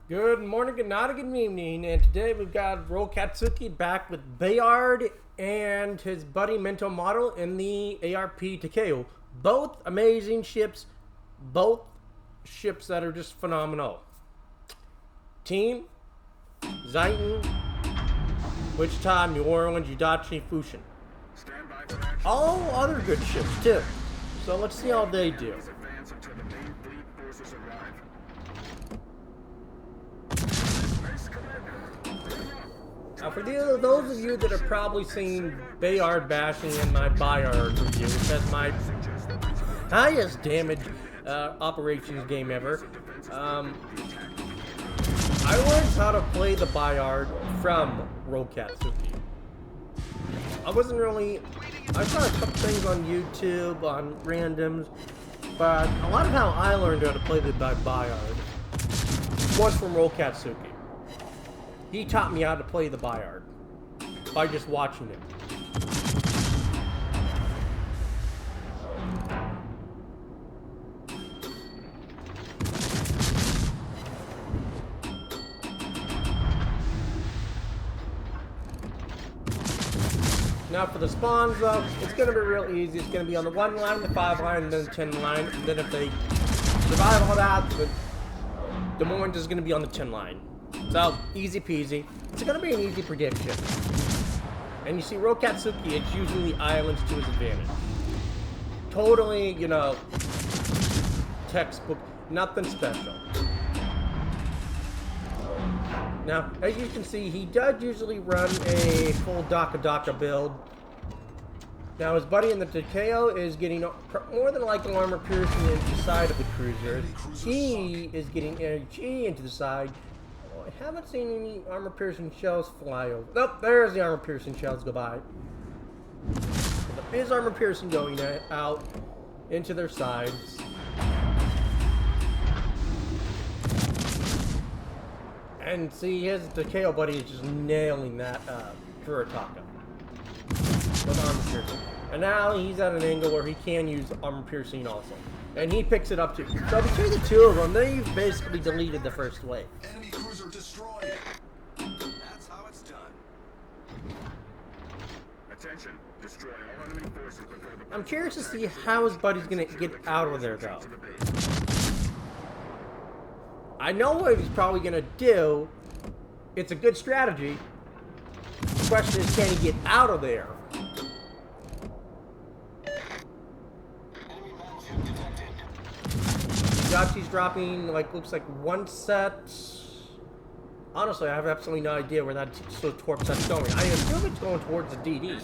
Good morning, good night, good evening, and today we've got Rolkatsuki back with Bayard and his buddy Mental Model in the ARP Takeo. Both amazing ships, both ships that are just phenomenal. Team, Zaitin, Wichita, New Orleans, Udachi, Fushin. All other good ships too. So let's see how they do. Now, for those of you that have probably seen Bayard bashing in my Bayard review, which has my highest damage operations game ever, I learned how to play the Bayard from Rolkatsuki. I saw a couple things on YouTube, on randoms, but a lot of how I learned how to play the Bayard was from Rolkatsuki. He taught me how to play the Bayard by just watching him. Now for the spawns though, it's going to be real easy. It's going to be on the 1 line, the 5 line, and then the 10 line. And then if they survive all that, the Moines is going to be on the 10 line. So, easy peasy. It's going to be an easy prediction. And you see, Rolkatsuki, it's using the islands to his advantage. Totally, textbook, nothing special. Now, as you can see, he does usually run a full Daka build. Now, his buddy in the Takeo is getting more than likely armor piercing into the side of the cruiser. He is getting energy into the side. I haven't seen any armor-piercing shells fly over. Nope, there's the armor-piercing shells go by. There is armor-piercing going out into their sides. And see, his Takeo buddy is just nailing that Furataka with armor-piercing. And now he's at an angle where he can use armor-piercing also. And he picks it up too. So between the two of them, they've basically deleted the first wave. Enemy cruiser destroyed. That's how it's done. Attention, destroy all enemy forces before the... I'm curious to see how his buddy's gonna get out of there though. I know what he's probably gonna do. It's a good strategy. The question is, can he get out of there? Gutsy's dropping, looks like one set. Honestly, I have absolutely no idea where that torp set's going. I assume it's going towards the DD.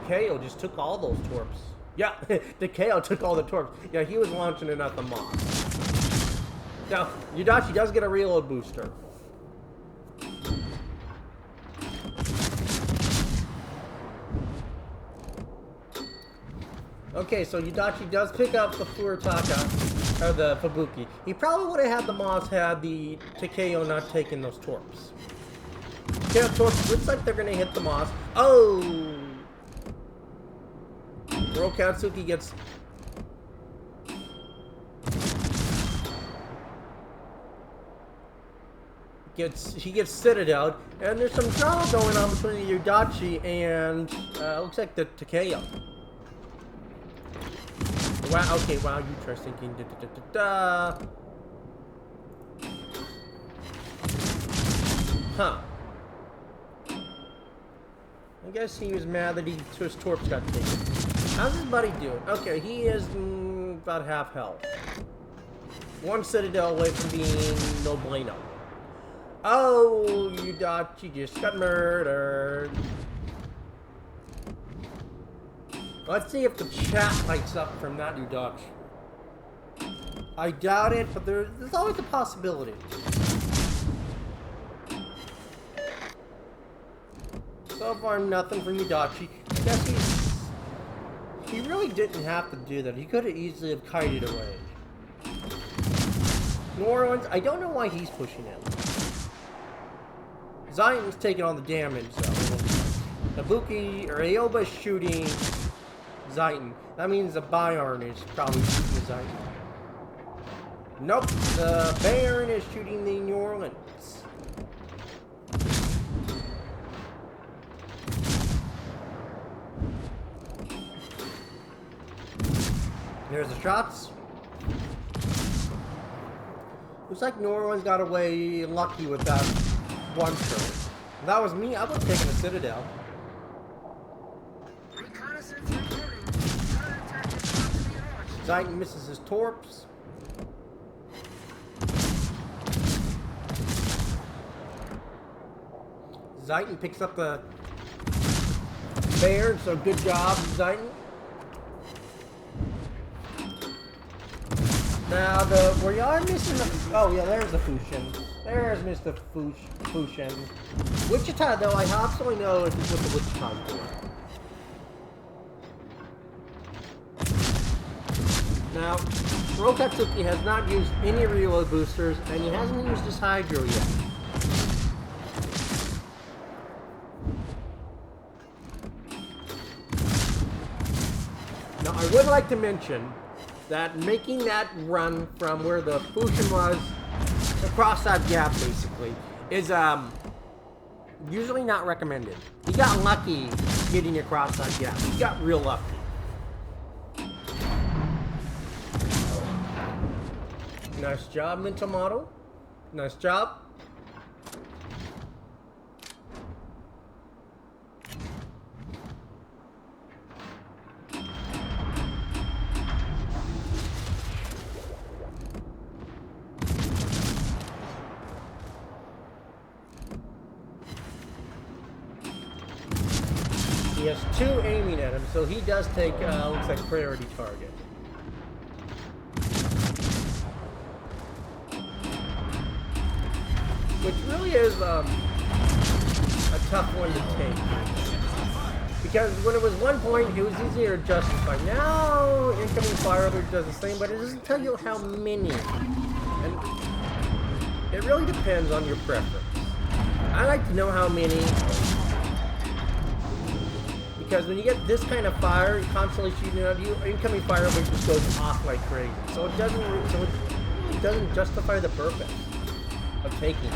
Takeo just took all those torps. Yeah, Takeo took all the torps. Yeah, he was launching it at the Moss. Now, Udachi does get a reload booster. Okay, so Udachi does pick up the Furataka, or the Fubuki. He probably would have had the Moss had the Takeo not taking those torps. Takeo torps, looks like they're going to hit the Moss. Oh! Rolkatsuki gets... He gets Citadel, and there's some drama going on between the Udachi and, looks like the Takeo. Wow, okay, wow, you try thinking Huh. I guess he was mad that his torps got taken. How's his buddy doing? Okay, he is about half health. One Citadel away from being no bueno. Oh, Udachi just got murdered. Let's see if the chat lights up from that Udachi. I doubt it, but there's always a possibility. So far, nothing from Udachi. I guess he really didn't have to do that. He could have easily have kited away. New Orleans, I don't know why he's pushing in. Zion's taking all the damage, though. Nabuki or Aoba's shooting. Zeitin. That means the Bayard is probably shooting the Zeitin. Nope, the Bayard is shooting the New Orleans. There's the shots. Looks like New Orleans got away lucky with that one throw. If that was me, I would have taken the Citadel. Zeitin misses his torps. Zeitin picks up the Bayard, so good job, Zeitin. Now, where you are missing the... Oh, yeah, there's the Fushin. There's Mr. Fushin. Wichita, though, I absolutely know if it's with the Wichita board. Now, Rolkatsuki has not used any reload boosters, and he hasn't used his Hydro yet. Now, I would like to mention that making that run from where the Fushin was across that gap, basically, is usually not recommended. He got lucky getting across that gap. He got real lucky. Nice job, mental model. Nice job. He has two aiming at him, so he does take, looks like priority target. Which really is a tough one to take. Because when it was 1 point, it was easier to justify. Now, incoming fire alert does the same, but it doesn't tell you how many. And it really depends on your preference. I like to know how many, because when you get this kind of fire constantly shooting at you, incoming fire alert just goes off like crazy. So it doesn't justify the purpose of taking it.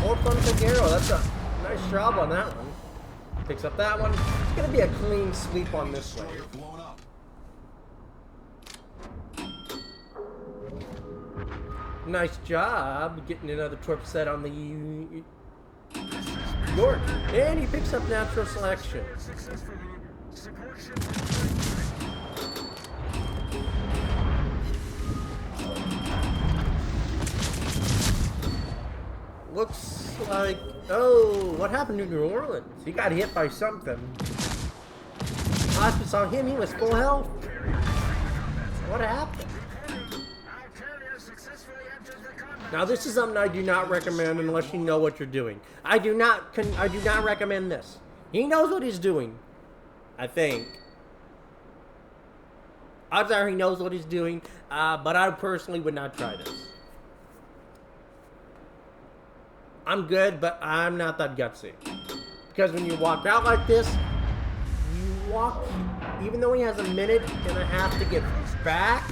Old Fun Figueroa, that's a nice job on that one. Picks up that one. It's gonna be a clean sweep on this one. Nice job getting another torp set on the York. And he picks up natural selection. Looks like... Oh, what happened to New Orleans? He got hit by something. Last we saw him, he was full health. What happened? Now this is something I do not recommend unless you know what you're doing. I do not recommend this. He knows what he's doing, I think. Odds are he knows what he's doing, but I personally would not try this. I'm good, but I'm not that gutsy. Because when you walk out like this, you walk, even though he has a minute and a half to get back,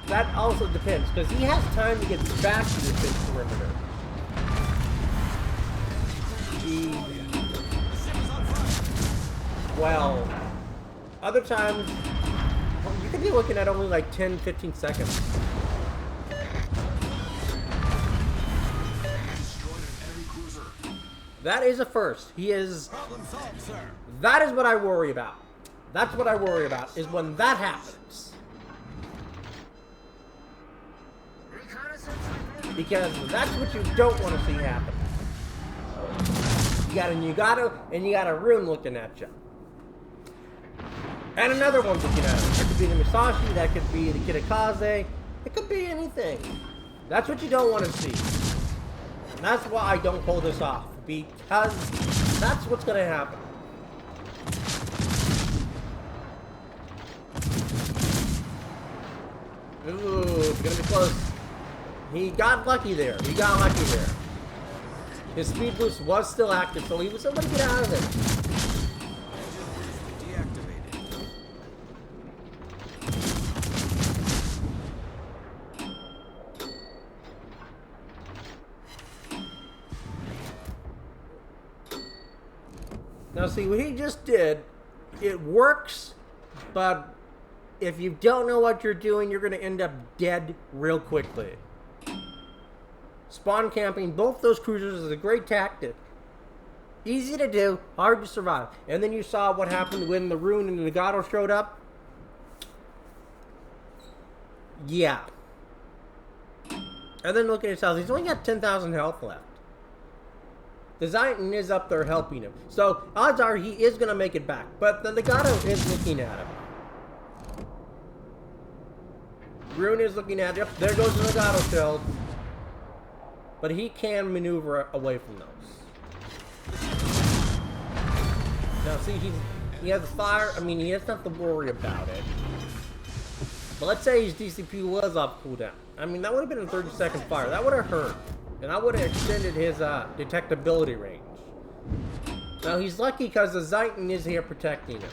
that also depends, because he has time to get back to the big perimeter. Well, other times, you could be looking at only like 10-15 seconds. That is a first. He is... That is what I worry about. That's what I worry about, is when that happens. Because that's what you don't want to see happen. You got a rune looking at you. And another one's looking at him. That could be the Musashi, that could be the Kitakaze. It could be anything. That's what you don't want to see. And that's why I don't pull this off. Because that's what's going to happen. Ooh, it's going to be close. He got lucky there. He got lucky there. His speed boost was still active, so he was able to get out of it. Deactivated. Now see, what he just did, it works, but if you don't know what you're doing, you're going to end up dead real quickly. Spawn camping both those cruisers is a great tactic. Easy to do, hard to survive. And then you saw what happened when the Rune and the Nagato showed up. Yeah. And then look at his health. He's only got 10,000 health left. The Titan is up there helping him. So, odds are he is going to make it back. But the Nagato is looking at him. Rune is looking at him. There goes the Nagato shield. But he can maneuver away from those. Now, see, he has fire. I mean, he doesn't have to worry about it. But let's say his DCP was off cooldown. I mean, that would have been a 30-second fire. That would have hurt. And I would have extended his detectability range. Now, he's lucky because the Titan is here protecting him.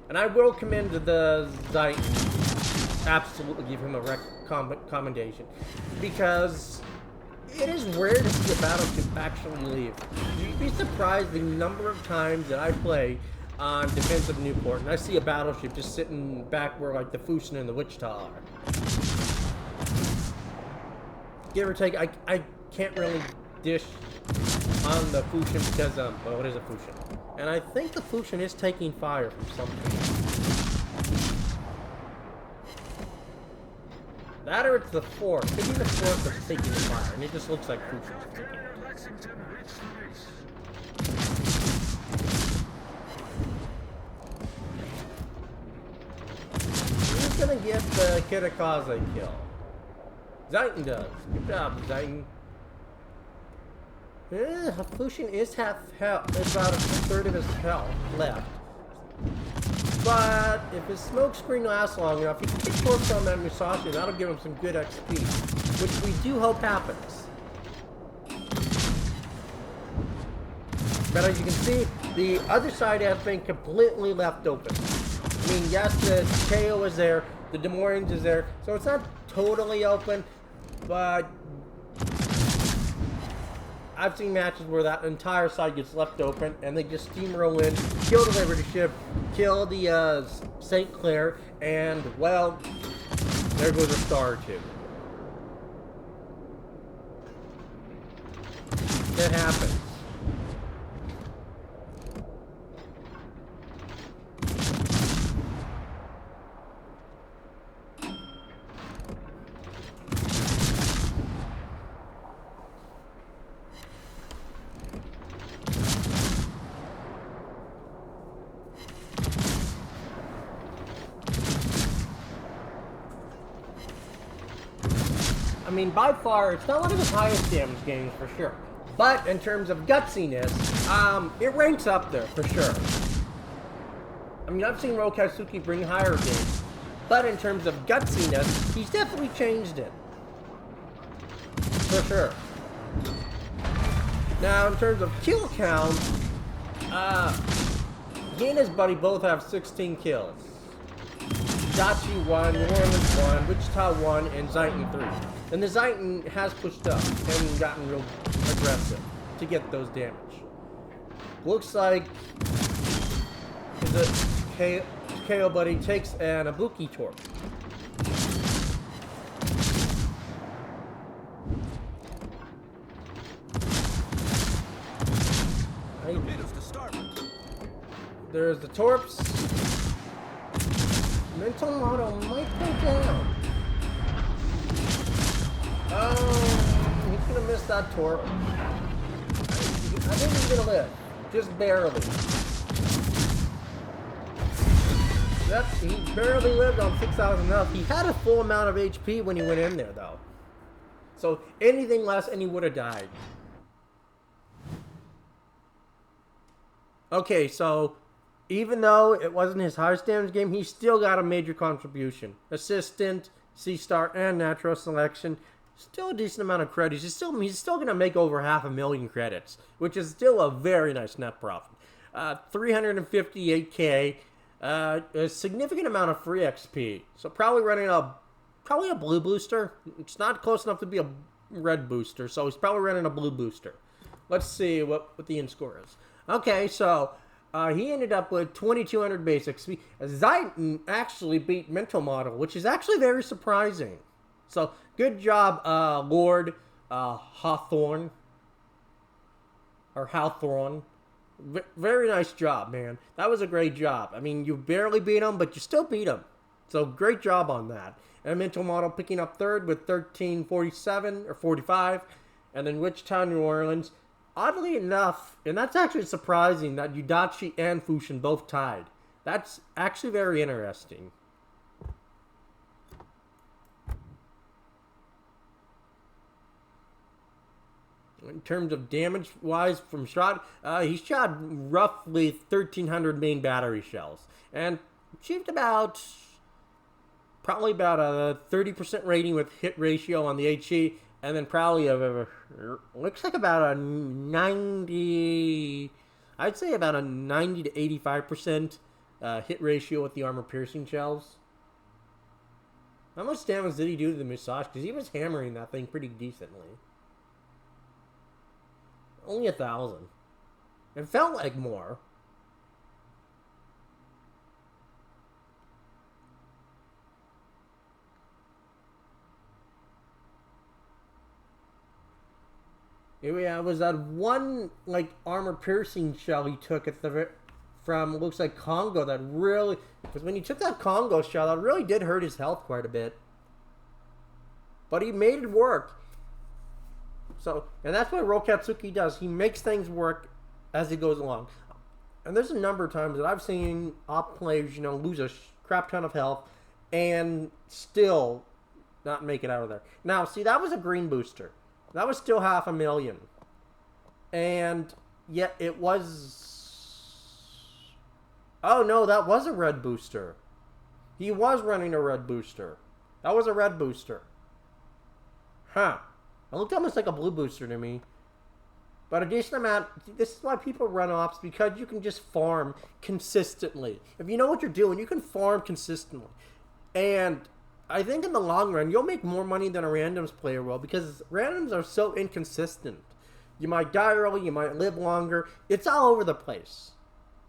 And I will commend the Titan. Absolutely give him a commendation. Because it is rare to see a battleship actually leave. You'd be surprised the number of times that I play on defensive Newport and I see a battleship just sitting back where like the Fusion and the Wichita are. Give or take, I can't really dish on the Fusion because, well, what is a Fusion? And I think the Fusion is taking fire from something. That or it's the Force. Could be the Force that's taking fire, and it just looks like Fusion's taking it. Who's gonna get the Kitakaze kill? Titan does. Good job, Titan. Yeah, Fusion is half health. It's about a third of his health left. But if his smoke screen lasts long enough, he can get torched on that Musashi. That'll give him some good XP, which we do hope happens. But as you can see, the other side has been completely left open. I mean, yes, the KO is there, the Demorians is there, so it's not totally open, but I've seen matches where that entire side gets left open and they just steamroll in, kill the Liberty ship, kill the St. Clair, and, well, there goes a star or two. It happens. I mean, by far, it's not one of his highest damage games for sure. But in terms of gutsiness, it ranks up there for sure. I mean, I've seen Rolkatsuki bring higher games, but in terms of gutsiness, he's definitely changed it. For sure. Now, in terms of kill count, he and his buddy both have 16 kills. Dachi 1, New Orleans 1, Wichita 1, and Titan 3. And the Titan has pushed up and gotten real aggressive to get those damage. Looks like the KO buddy takes an Ibuki torp. There's the torps. Mental model might go down. Oh, he's gonna miss that torp. I think he's gonna live. Just barely. Yep, he barely lived on 6,000 health. He had a full amount of HP when he went in there, though. So anything less and he would have died. Okay, so even though it wasn't his highest damage game, he still got a major contribution. Assistant, C-Star, and natural selection. Still a decent amount of credits. He's still going to make over 500,000 credits, which is still a very nice net profit. 358K, a significant amount of free XP. So probably running a blue booster. It's not close enough to be a red booster, so he's probably running a blue booster. Let's see what the end score is. Okay, so he ended up with 2,200 base XP. Zayton actually beat Mental Model, which is actually very surprising. So, good job, Lord Hawthorne. Or Hawthorne. Very nice job, man. That was a great job. I mean, you barely beat him, but you still beat him. So, great job on that. And Mental Model picking up third with 1347 or 45. And then Wichita, New Orleans. Oddly enough, and that's actually surprising that Udachi and Fushin both tied. That's actually very interesting. In terms of damage-wise from Strat, he shot roughly 1,300 main battery shells. And achieved probably about a 30% rating with hit ratio on the HE. And then probably looks like about a 90, I'd say about a 90 to 85% hit ratio with the armor-piercing shells. How much damage did he do to the Massage? Because he was hammering that thing pretty decently. Only 1,000. It felt like more. Yeah, it was that one like armor piercing shell he took at from looks like Congo that really, because when he took that Congo shell, that really did hurt his health quite a bit. But he made it work. So, and that's what Rolkatsuki does. He makes things work as he goes along. And there's a number of times that I've seen op players, lose a crap ton of health and still not make it out of there. Now, see, that was a green booster. That was still 500,000. And yet it was... Oh, no, that was a red booster. He was running a red booster. That was a red booster. Huh. It looked almost like a blue booster to me. But a decent amount... This is why people run ops, because you can just farm consistently. If you know what you're doing, you can farm consistently. And I think in the long run, you'll make more money than a randoms player will, because randoms are so inconsistent. You might die early, you might live longer. It's all over the place.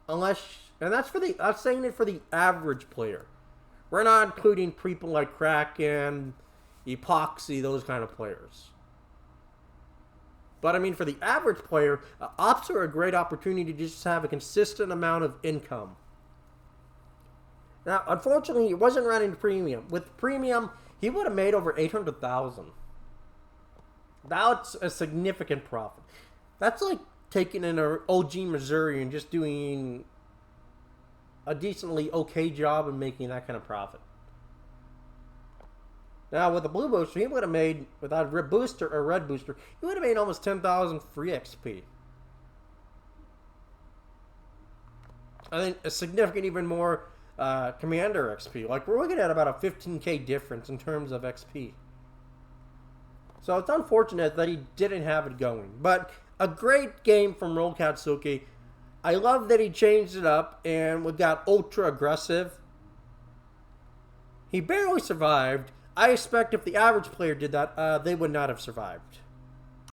Unless... And that's I'm saying it for the average player. We're not including people like Kraken, Epoxy, those kind of players. But I mean, for the average player, ops are a great opportunity to just have a consistent amount of income. Now, unfortunately, he wasn't running premium. With premium, he would have made over 800,000. That's a significant profit. That's like taking in an OG Missouri and just doing a decently okay job and making that kind of profit. Now, with a blue booster, he would have made, without a red booster, he would have made almost 10,000 free XP. I think a significant, even more, Commander XP. Like, we're looking at about a 15k difference in terms of XP. So it's unfortunate that he didn't have it going. But a great game from Rolkatsuki. I love that he changed it up and we got ultra aggressive. He barely survived. I expect if the average player did that, they would not have survived.